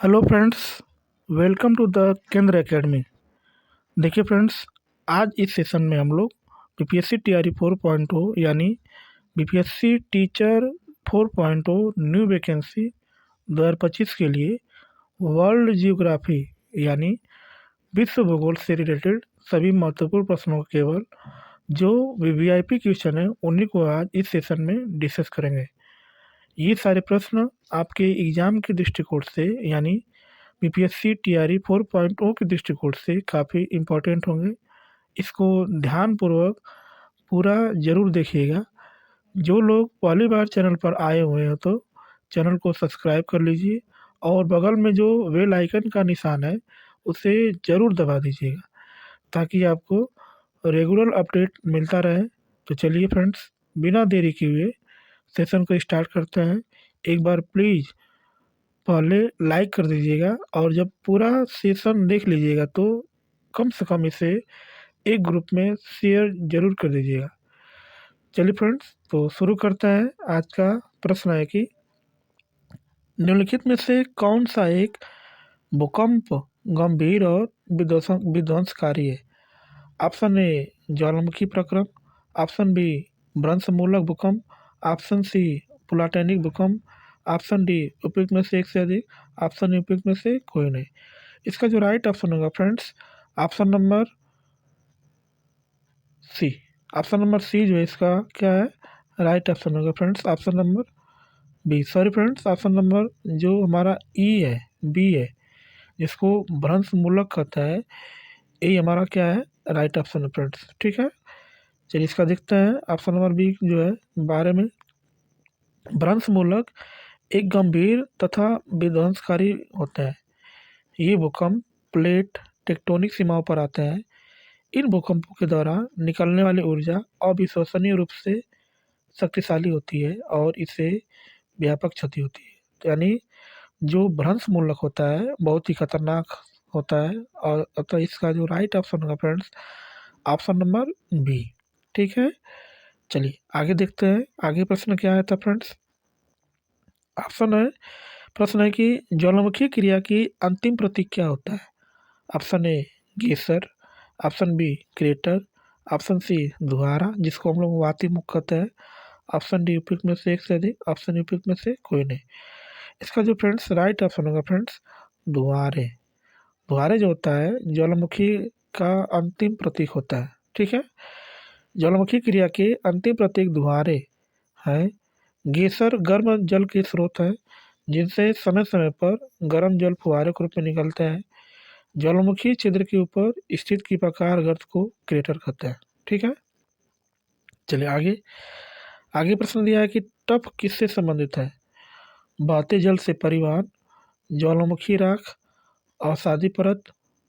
Hello friends, welcome to the Kendra academy. देखिए friends, आज इस सेशन में हम लोग बीपीएससी टीआरई 4.0 यानी बीपीएससी टीचर 4.0 न्यू वैकेंसी 2025 के लिए वर्ल्ड जियोग्राफी यानी विश्व भूगोल से रिलेटेड सभी महत्वपूर्ण प्रश्नों को केवल जो वीवीआईपी क्वेश्चन है उन्हीं को आज इस सेशन में डिस्कस करेंगे। ये सारे प्रश्न आपके एग्ज़ाम के दृष्टिकोण से यानी बीपीएससी टीआरई 4.0 के दृष्टिकोण से काफ़ी इम्पोर्टेंट होंगे। इसको ध्यानपूर्वक पूरा ज़रूर देखिएगा। जो लोग पहली बार चैनल पर आए हुए हैं तो चैनल को सब्सक्राइब कर लीजिए और बगल में जो बेल आइकन का निशान है उसे ज़रूर दबा दीजिएगा ताकि आपको रेगुलर अपडेट मिलता रहे। तो चलिए फ्रेंड्स, बिना देरी किए हुए सेशन को स्टार्ट करते हैं। एक बार प्लीज़ पहले लाइक कर दीजिएगा और जब पूरा सेशन देख लीजिएगा तो कम से कम इसे एक ग्रुप में शेयर ज़रूर कर दीजिएगा। चलिए फ्रेंड्स, तो शुरू करते हैं। आज का प्रश्न है कि निम्नलिखित में से कौन सा एक भूकंप गंभीर और विध्वंसकारी है। ऑप्शन ए ज्वालामुखी प्रक्रम, ऑप्शन बी भ्रंशमूलक भूकंप, ऑप्शन सी पुलाटेनिक भूकंप, ऑप्शन डी उपयुक्त में से एक से अधिक, ऑप्शन उपयुक्त में से कोई नहीं। इसका जो राइट ऑप्शन होगा friends, option number C. Option number C जो है इसका क्या है, राइट ऑप्शन होगा friends. Option number B, sorry friends, option number जो हमारा ई है, बी है, जिसको भ्रंशमूलक कहता है, यही हमारा क्या है, राइट ऑप्शन है फ्रेंड्स। ठीक है, चलिए इसका देखते हैं। ऑप्शन नंबर बी जो है बारे में, भ्रंशमूलक एक गंभीर तथा विध्वंसकारी होते हैं। ये भूकंप प्लेट टेक्टोनिक सीमाओं पर आते हैं। इन भूकंपों के दौरान निकलने वाली ऊर्जा अविश्वसनीय रूप से शक्तिशाली होती है और इससे व्यापक क्षति होती है। तो यानी जो भ्रंशमूलक होता है बहुत ही खतरनाक होता है और अतः इसका जो राइट ऑप्शन होगा फ्रेंड्स, ऑप्शन नंबर बी। ठीक है, चलिए आगे देखते हैं। आगे प्रश्न क्या है था फ्रेंड्स, ऑप्शन है, प्रश्न है कि ज्वालामुखी क्रिया की अंतिम प्रतीक क्या होता है। Option A geyser, option B crater, option C धुआरा जिसको हम लोग वाती मुख कहते हैं, ऑप्शन डी उपयुक्त में से एक से अधिक, ऑप्शन उपयुक्त में से कोई नहीं। इसका जो फ्रेंड्स राइट ऑप्शन होगा फ्रेंड्स, धुआरे। धुआरे जो होता है ज्वालामुखी का अंतिम प्रतीक होता है। ठीक है, ज्वालामुखी क्रिया के अंतिम प्रतीक धुआरे हैं। गेसर गर्म जल के स्रोत है जिनसे समय समय पर गर्म जल फुहारे के रूप में निकलते हैं। ज्वालामुखी छिद्र के ऊपर स्थित की प्रकार गर्त को क्रेटर कहते हैं। ठीक है, चलिए आगे। आगे प्रश्न दिया है कि टफ किससे संबंधित है। बहते जल से परिवहन, ज्वालामुखी राख, अवसादी परत,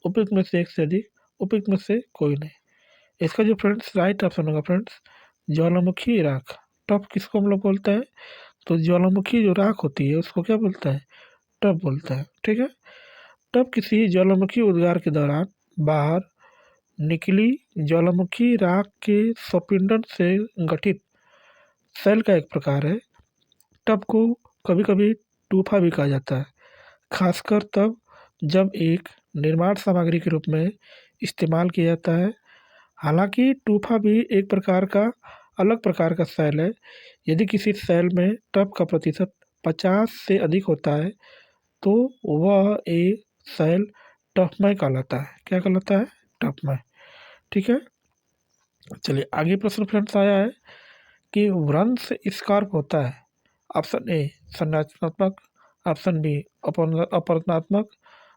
उपयुक्त में से एक से अधिक, उपयुक्त में से कोई नहीं। इसका जो फ्रेंड्स राइट ऑप्शन होगा फ्रेंड्स, ज्वालामुखी राख। टफ किसको हम लोग बोलते हैं, तो ज्वालामुखी जो राख होती है उसको क्या बोलता है, टफ बोलता है। ठीक है, टफ किसी ज्वालामुखी उद्गार के दौरान बाहर निकली ज्वालामुखी राख के स्वपिंडन से गठित सेल का एक प्रकार है। टफ को कभी कभी टूफा भी कहा जाता है, खासकर तब जब एक निर्माण सामग्री के रूप में इस्तेमाल किया जाता है। हालांकि टूफा भी एक प्रकार का अलग प्रकार का सेल है। यदि किसी सेल में टफ का प्रतिशत 50 से अधिक होता है तो वह एक सेल टफमय कहलाता है। क्या कहलाता है, टफमय। ठीक है, चलिए आगे प्रश्न फ्रेंड्स आया है कि वृंश स्कार्प होता है। ऑप्शन ए संरचनात्मक, ऑप्शन बी अपवर्तनात्मक,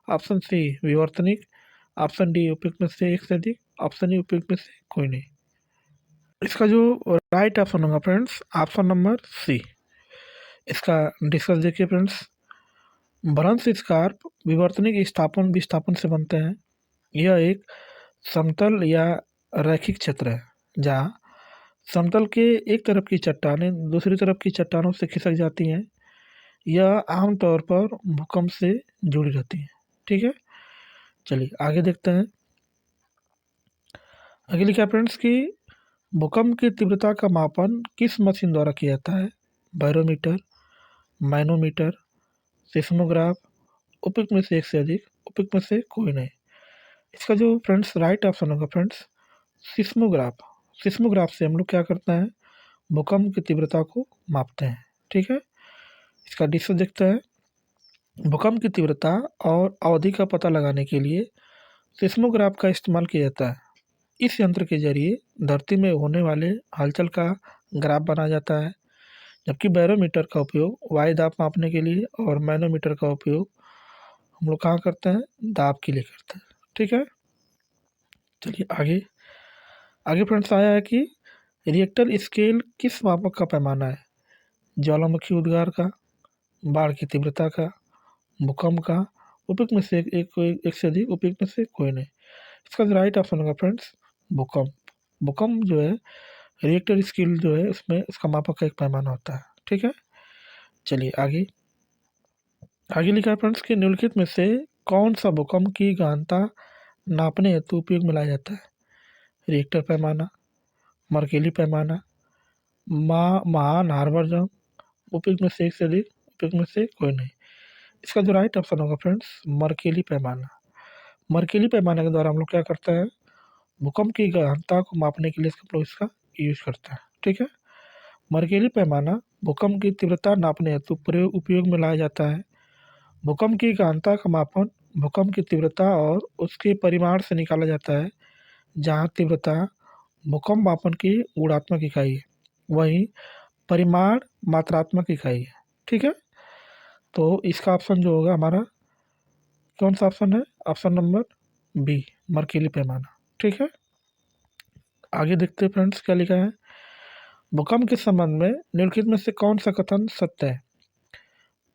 ऑप्शन सी विवर्तनिक, ऑप्शन डी उपयुक्त में से एक से अधिक, ऑप्शन ई उपयुक्त में से कोई नहीं। इसका जो राइट ऑप्शन होगा फ्रेंड्स, ऑप्शन नंबर सी। इसका डिस्कस देखिए फ्रेंड्स, भ्रंश स्कार्प विवर्तनिक स्थापन विस्थापन से बनते हैं। यह एक समतल या रैखिक क्षेत्र है जहाँ समतल के एक तरफ की चट्टानें दूसरी तरफ की चट्टानों से खिसक जाती हैं। यह आमतौर पर भूकंप से जुड़ी रहती है। ठीक है, चलिए आगे देखते हैं। आगे लिखा है फ्रेंड्स कि भूकंप की तीव्रता का मापन किस मशीन द्वारा किया जाता है। बैरोमीटर, मैनोमीटर, सिस्मोग्राफ, उपयुक्त में से एक से अधिक, उपयुक्त में से कोई नहीं। इसका जो फ्रेंड्स राइट ऑप्शन होगा फ्रेंड्स सिस्मोग्राफ। सिस्मोग्राफ से हम लोग क्या करते हैं, भूकंप की तीव्रता को मापते हैं। ठीक है, इसका डिस्क देखते हैं। भूकंप की तीव्रता और अवधि का पता लगाने के लिए सिस्मोग्राफ का इस्तेमाल किया जाता है। इस यंत्र के जरिए धरती में होने वाले हलचल का ग्राफ बनाया जाता है, जबकि बैरोमीटर का उपयोग वायु दाब मापने के लिए और मैनोमीटर का उपयोग हम लोग कहाँ करते हैं, दाब के लिए करते हैं। ठीक है, चलिए आगे। आगे फ्रेंड्स आया है कि रिएक्टर स्केल किस मापक का पैमाना है, ज्वालामुखी उद्गार का, बाढ़ की तीव्रता का, भूकंप का, उपयुक्त में से एक से अधिक, उपयुक्त में से कोई नहीं। इसका जो राइट ऑप्शन होगा फ्रेंड्स भूकंप। भूकंप जो है रिएक्टर स्केल जो है उसमें इसका मापक का एक पैमाना होता है। ठीक है, चलिए आगे। आगे लिखा है फ्रेंड्स कि निम्नलिखित में से कौन सा भूकंप की गहनता नापने हेतु उपयोग में लाया जाता है, रिएक्टर पैमाना, मर्केली पैमाना, महान हार्बर जंग, उपयुक्त में से एक से अधिक, उपयुक्त में से कोई नहीं। इसका जो राइट ऑप्शन होगा फ्रेंड्स मर्केली पैमाना। मर्केली पैमाने के द्वारा हम लोग क्या करते हैं, भूकंप की गहनता को मापने के लिए हम लोग इसका यूज करते हैं। ठीक है, मर्केली पैमाना भूकंप की तीव्रता नापने हेतु उपयोग में लाया जाता है। भूकंप की गहनता का मापन भूकंप की तीव्रता और उसके परिमाण से निकाला जाता है, जहाँ तीव्रता भूकंप मापन की गुणात्मक इकाई है, वहीं परिमाण मात्रात्मक इकाई है। ठीक है, तो इसका ऑप्शन जो होगा हमारा कौन सा ऑप्शन है, ऑप्शन नंबर बी, मर्केली पैमाना। ठीक है, आगे देखते हैं फ्रेंड्स क्या लिखा है। भूकंप के संबंध में निम्नलिखित में से कौन सा कथन सत्य है,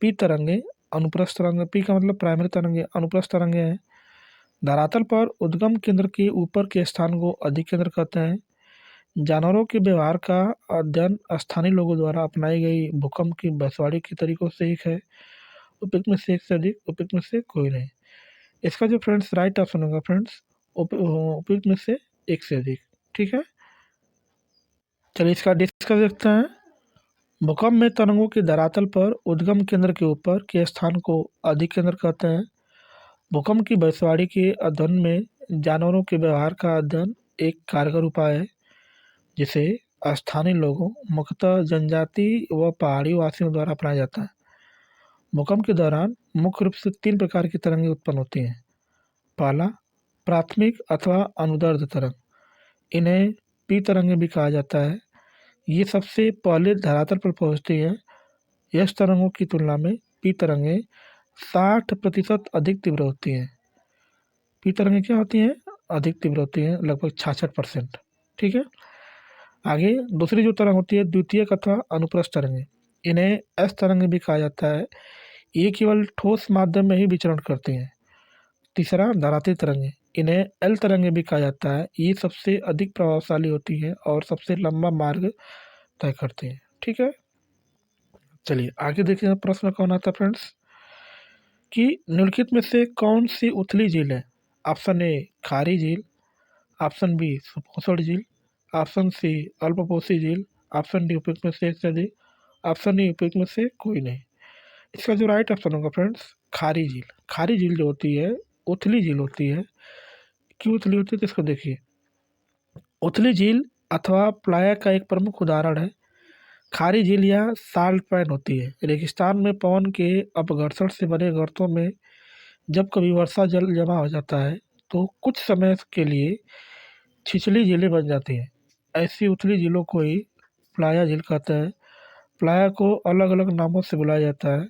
पी तरंगे अनुप्रस्थ तरंगे, पी का मतलब प्राइमरी तरंगे, अनुप्रस्थ तरंगे हैं, धरातल पर उद्गम केंद्र के ऊपर के स्थान को अधिक केंद्र कहते हैं, जानवरों के व्यवहार का अध्ययन स्थानीय लोगों द्वारा अपनाई गई भूकंप की भविष्यवाणी के तरीकों से एक है, उपयुक्त में से एक से अधिक, उपयुक्त में से कोई नहीं। इसका जो फ्रेंड्स राइट ऑप्शन होगा फ्रेंड्स उपयुक्त में से एक से अधिक। ठीक है, चलिए इसका डिस्कस देखते हैं। भूकंप में तरंगों के धरातल पर उद्गम केंद्र के ऊपर के स्थान को अधिक केंद्र कहते हैं। भूकंप की भविष्यवाणी के अध्ययन में जानवरों के व्यवहार का अध्ययन एक कारगर उपाय है, जिसे स्थानीय लोगों मुख्यतः जनजाति व पहाड़ी वासियों द्वारा अपनाया जाता है। भूकंप के दौरान मुख्य रूप से 3 प्रकार की तरंगें उत्पन्न होती हैं। पहला, प्राथमिक अथवा अनुदैर्ध्य तरंग, इन्हें पी तरंगें भी कहा जाता है। ये सबसे पहले धरातल पर पहुंचती है। यश तरंगों की तुलना में पी तरंगें 60% अधिक तीव्र होती हैं। पी तरंगें क्या होती हैं, अधिक तीव्र होती हैं, लगभग 66%। ठीक है, आगे दूसरी जो तरंग होती है द्वितीयक अथवा अनुप्रस्थ तरंगें, इन्हें एस तरंगें भी कहा जाता है। ये केवल ठोस माध्यम में ही विचरण करती हैं। तीसरा, धराती तरंगें, इन्हें एल तरंगें भी कहा जाता है। ये सबसे अधिक प्रभावशाली होती हैं और सबसे लंबा मार्ग तय करती हैं। ठीक है, चलिए आगे देखिए प्रश्न कौन आता है फ्रेंड्स कि निम्नलिखित में से कौन सी उथली झील है, ऑप्शन ए खारी झील, ऑप्शन बी सुपोषण झील, ऑप्शन सी अल्पपोषी झील, ऑप्शन डी उपयुक्त में से एक से अधिक, ऑप्शन ई उपयुक्त में से कोई नहीं। इसका जो राइट ऑप्शन होगा फ्रेंड्स खारी झील। खारी झील जो होती है उथली झील होती है। क्यों उथली होती है तो इसको देखिए। उथली झील अथवा प्लाया का एक प्रमुख उदाहरण है खारी झील या साल्ट पैन होती है। रेगिस्तान में पवन के अपघर्षण से बने गर्तों में जब कभी वर्षा जल जमा हो जाता है तो कुछ समय के लिए छिछली झीलें बन जाती हैं। ऐसी उथली झीलों को ही प्लाया झील कहते हैं। प्लाया को अलग अलग नामों से बुलाया जाता है,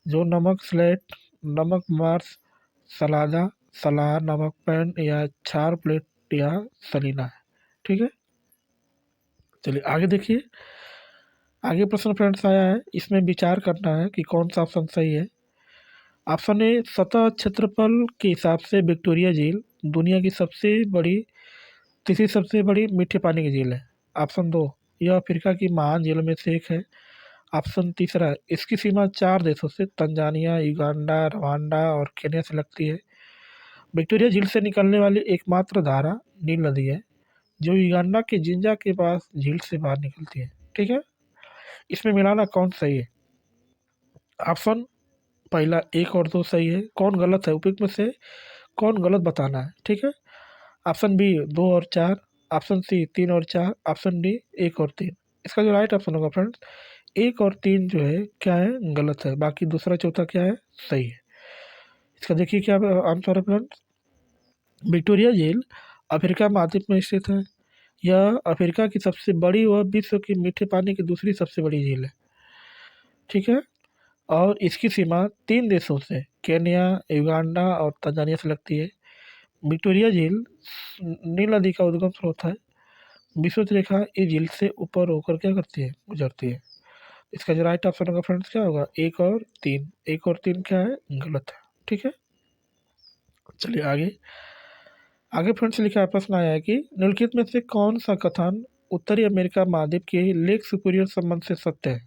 जो नमक स्लेट, नमक मार्श, सलादा, सलाह, नमक पैन या क्षार प्लेट या सलीना है। ठीक है, चलिए आगे देखिए। आगे प्रश्न फ्रेंड्स आया है, इसमें विचार करना है कि कौन सा ऑप्शन सही है। ऑप्शन ए, सतह क्षेत्रफल के हिसाब से विक्टोरिया झील दुनिया की तीसरी सबसे बड़ी मीठे पानी की झील है। ऑप्शन दो, यह अफ्रीका की महान झीलों में से एक है। ऑप्शन तीसरा, इसकी सीमा 4 देशों से तंजानिया, युगांडा, रवांडा और केन्या से लगती है। विक्टोरिया झील से निकलने वाली एकमात्र धारा नील नदी है, जो युगांडा के जिंजा के पास झील से बाहर निकलती है। ठीक है, इसमें मिलाना कौन सही है। ऑप्शन पहला 1 और 2 सही है, कौन गलत है, उपयुक्त में से कौन गलत बताना है। ठीक है, ऑप्शन बी 2 और 4, ऑप्शन सी 3 और 4, ऑप्शन डी 1 और 3। इसका जो राइट ऑप्शन होगा फ्रेंड्स 1 और 3 जो है क्या है, गलत है, बाकी दूसरा चौथा क्या है, सही है। इसका देखिए क्या आंसर है फ्रेंड्स। विक्टोरिया झील अफ्रीका महाद्वीप में स्थित है। यह अफ्रीका की सबसे बड़ी व विश्व की मीठे पानी की दूसरी सबसे बड़ी झील है। ठीक है, और इसकी सीमा 3 देशों से केन्या, युगांडा और तंजानिया से लगती है। विक्टोरिया झील नील नदी का उद्गम स्रोत है। विषुवत रेखा इस झील से ऊपर होकर क्या करती है, गुजरती है। इसका जो राइट ऑप्शन होगा फ्रेंड्स क्या होगा, 1 और 3। 1 और 3 क्या है, गलत है। ठीक है, चलिए आगे। आगे फ्रेंड्स लिखा है, प्रश्न आया है कि निम्नलिखित में से कौन सा कथन उत्तरी अमेरिका महाद्वीप के लेक सुपीरियर संबंध से सत्य है।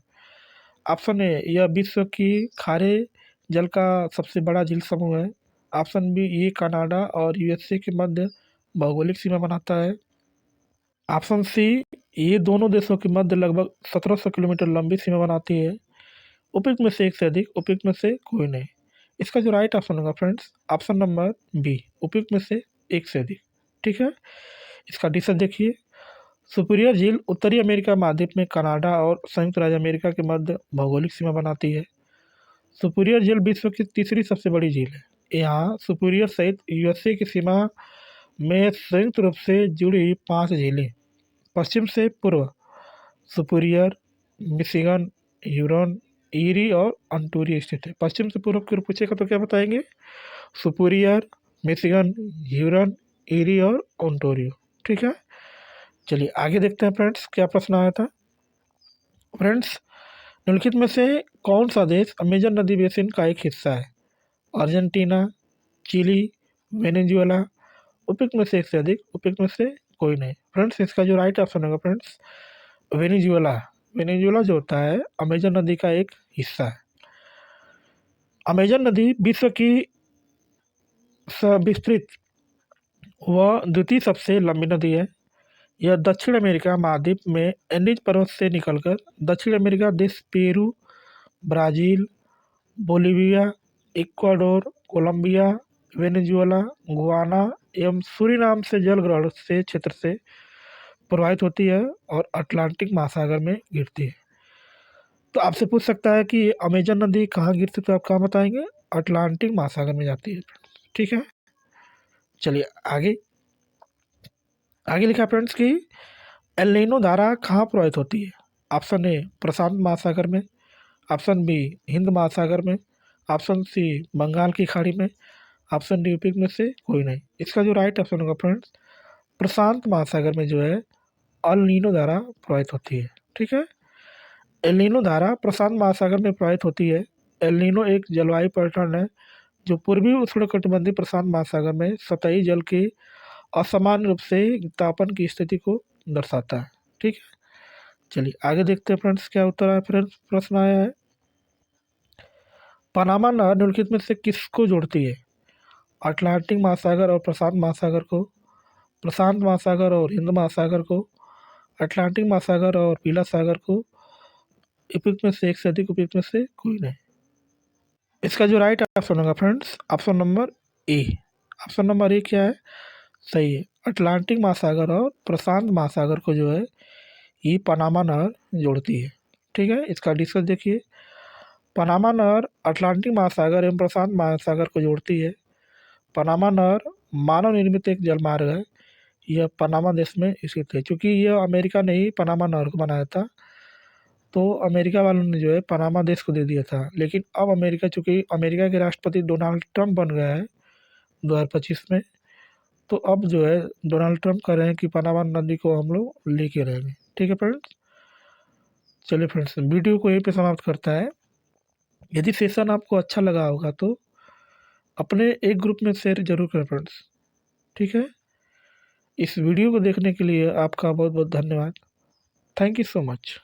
ऑप्शन ए, यह विश्व की खारे जल का सबसे बड़ा झील समूह है। ऑप्शन बी, ये कनाडा और यूएसए के मध्य भौगोलिक सीमा बनाता है। ऑप्शन सी, ये दोनों देशों के मध्य लगभग 1700 किलोमीटर लंबी सीमा बनाती है। उपयुक्त में से एक से अधिक, उपयुक्त में से कोई नहीं। इसका जो राइट ऑप्शन होगा फ्रेंड्स ऑप्शन नंबर बी, उपयुक्त में से एक से अधिक। ठीक है, इसका डिस्कस देखिए। सुपीरियर झील उत्तरी अमेरिका महाद्वीप में कनाडा और संयुक्त राज्य अमेरिका के मध्य भौगोलिक सीमा बनाती है। सुपीरियर झील विश्व की तीसरी सबसे बड़ी झील है। यहाँ सुपीरियर सहित यूएसए की सीमा में संयुक्त रूप से जुड़ी 5 झीलें पश्चिम से पूर्व सुपीरियर, मिशिगन, ह्यूरन, ईरी और अंटोरियो स्थित है। पश्चिम से पूर्व की ओर पूछेगा तो क्या बताएंगे, सुपीरियर, मिशिगन, ह्यूरन, ईरी और ओंटारियो। ठीक है, चलिए आगे देखते हैं फ्रेंड्स क्या प्रश्न आया था। फ्रेंड्स निम्नलिखित में से कौन सा देश अमेजन नदी बेसिन का एक हिस्सा है। Argentina, Chile, Venezuela. उपयुक्त में से एक से अधिक, उपयुक्त में से कोई नहीं। फ्रेंड्स इसका जो राइट ऑप्शन होगा फ्रेंड्स वेनेजुएला। वेनेजुएला जो होता है अमेजन नदी का एक हिस्सा है। अमेजन नदी विश्व की विस्तृत व द्वितीय सबसे लंबी नदी है। यह दक्षिण अमेरिका महाद्वीप में एंडीज पर्वत से निकलकर दक्षिण अमेरिका देश Peru, Brazil, Bolivia, Ecuador, Colombia, Venezuela, Guyana एवं सूरीनाम से जल ग्रहण से क्षेत्र से प्रवाहित होती है और अटलांटिक महासागर में गिरती है। तो आपसे पूछ सकता है कि अमेजन नदी कहाँ गिरती है, तो आप कहाँ बताएंगे, अटलांटिक महासागर में जाती है। ठीक है, चलिए आगे। आगे लिखा फ्रेंड्स कि एल नीनो धारा कहाँ प्रवाहित होती है। ऑप्शन ए, प्रशांत महासागर में। ऑप्शन बी, हिंद महासागर में। ऑप्शन सी, बंगाल की खाड़ी में। ऑप्शन डी, उपयुक्त में से कोई नहीं। इसका जो राइट ऑप्शन होगा फ्रेंड्स प्रशांत महासागर में जो है एल नीनो धारा प्रवाहित होती है। ठीक है, एल नीनो धारा प्रशांत महासागर में प्रवाहित होती है। एल नीनो एक जलवायु पैटर्न है जो पूर्वी उष्णकटिबंधीय प्रशांत महासागर में सतही जल के असामान्य रूप से तापन की स्थिति को दर्शाता है। ठीक है, चलिए आगे देखते हैं फ्रेंड्स क्या उत्तर आया। फ्रेंड्स प्रश्न आया है, पनामा नहर निम्नलिखित में से किसको जोड़ती है। अटलांटिक महासागर और प्रशांत महासागर को, प्रशांत महासागर और हिंद महासागर को, अटलांटिक महासागर और पीला सागर को। उपयुक्त में से एक से अधिक, उपयुक्त में से कोई नहीं। इसका जो राइट ऑप्शन होगा friends option number A. Option number A क्या है, सही है। अटलांटिक महासागर और प्रशांत महासागर को जो है ये पनामा नहर जोड़ती है। ठीक है, इसका डिस्कस देखिए। पनामा नहर अटलांटिक महासागर एवं प्रशांत महासागर को जोड़ती है। पनामा नहर मानव निर्मित एक जलमार्ग है। यह पनामा देश में स्थित है। क्योंकि यह अमेरिका ने ही पनामा नहर को बनाया था, तो अमेरिका वालों ने जो है पनामा देश को दे दिया था। लेकिन अब अमेरिका, चूँकि अमेरिका के राष्ट्रपति डोनाल्ड ट्रंप बन गया है 2025 में, तो अब जो है डोनाल्ड ट्रंप कह रहे हैं कि पनामा नदी को हम लोग लेके रहेंगे। ठीक है फ्रेंड्स, चलिए फ्रेंड्स वीडियो को यहीं पे समाप्त करता है। यदि सेशन आपको अच्छा लगा होगा तो अपने एक ग्रुप में शेयर जरूर करें फ्रेंड्स। ठीक है, इस वीडियो को देखने के लिए आपका बहुत बहुत धन्यवाद। Thank you so much.